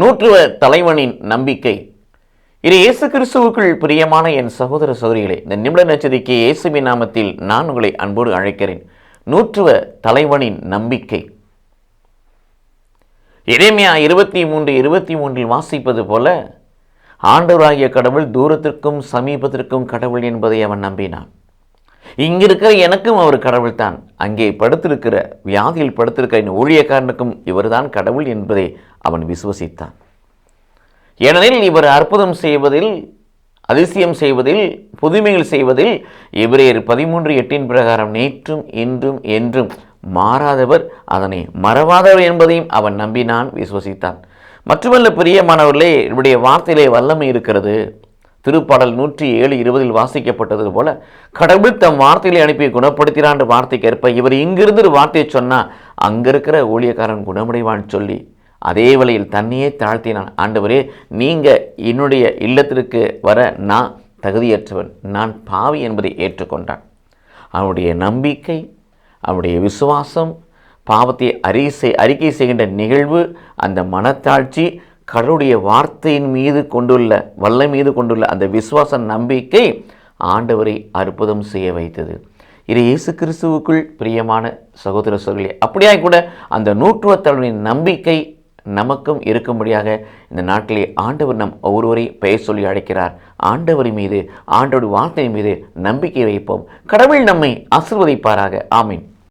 நூற்றுவ தலைவனின் நம்பிக்கை. இது இயேசு கிறிஸ்துவுக்குள் பிரியமான என் சகோதர சகோதரிகளே, இந்த நிமிட நட்சத்திரக்கு இயேசுவின் நாமத்தில் நான் உங்களை அன்போடு அழைக்கிறேன். நூற்றுவ தலைவனின் நம்பிக்கை. எரேமியா 23:23 வாசிப்பது போல, ஆண்டவராகிய கடவுள் தூரத்திற்கும் சமீபத்திற்கும் கடவுள் என்பதை அவன் நம்பினான். இங்கிருக்கிற எனக்கும் அவர் கடவுள் தான், அங்கே படுத்திருக்கிற வியாதியில் படுத்திருக்கிற என் ஊழியக்காரனுக்கும் இவர்தான் கடவுள் என்பதை அவன் விசுவசித்தான். ஏனெனில் இவர் அற்புதம் செய்வதில், அதிசயம் செய்வதில், புதுமைகள் செய்வதில் எபிரேயர் 13:8 பிரகாரம் நேற்றும் இன்றும் என்றும் மாறாதவர், அதனை மறவாதவர் என்பதையும் அவன் நம்பினான், விசுவசித்தான். மட்டுமல்ல பிரியமானவர்களே, இவருடைய வார்த்தையிலே வல்லமை இருக்கிறது. திருப்பாடல் 107:20 வாசிக்கப்பட்டது போல, கடவுள் தம் வார்த்தைகளை அனுப்பி குணப்படுத்தினான் வார்த்தைக்கு ஏற்ப இவர் இங்கிருந்து ஒரு வார்த்தையை சொன்னால் அங்கே இருக்கிற ஊழியக்காரன் குணமடைவான் சொல்லி அதே வேளையில் தன்னையே தாழ்த்தினான். ஆண்டவரே, நீங்கள் என்னுடைய இல்லத்திற்கு வர நான் தகுதியற்றவன், நான் பாவி என்பதை ஏற்றுக்கொண்டான். அவனுடைய நம்பிக்கை, அவனுடைய விசுவாசம், பாவத்தை அறிக்கை செய்கின்ற நிகழ்வு, அந்த மனத்தாட்சி, கடவுளுடைய வார்த்தையின் மீது கொண்டுள்ள வல்லை மீது கொண்டுள்ள அந்த விசுவாச நம்பிக்கை ஆண்டவரை அற்புதம் செய்ய வைத்தது. இது இயேசு கிறிஸ்துவுக்குள் பிரியமான சகோதர சகோதரிகளே, அப்படியாக கூட அந்த நூற்றுவ தலைவனின் நம்பிக்கை நமக்கும் இருக்கும்படியாக இந்த நாட்டிலே ஆண்டவர் நம் ஒவ்வொருவரை பெயர் சொல்லி அழைக்கிறார். ஆண்டவர் மீது, ஆண்டவர் வார்த்தை மீது நம்பிக்கை வைப்போம். கடவுள் நம்மை ஆசீர்வதிப்பாராக. ஆமீன்.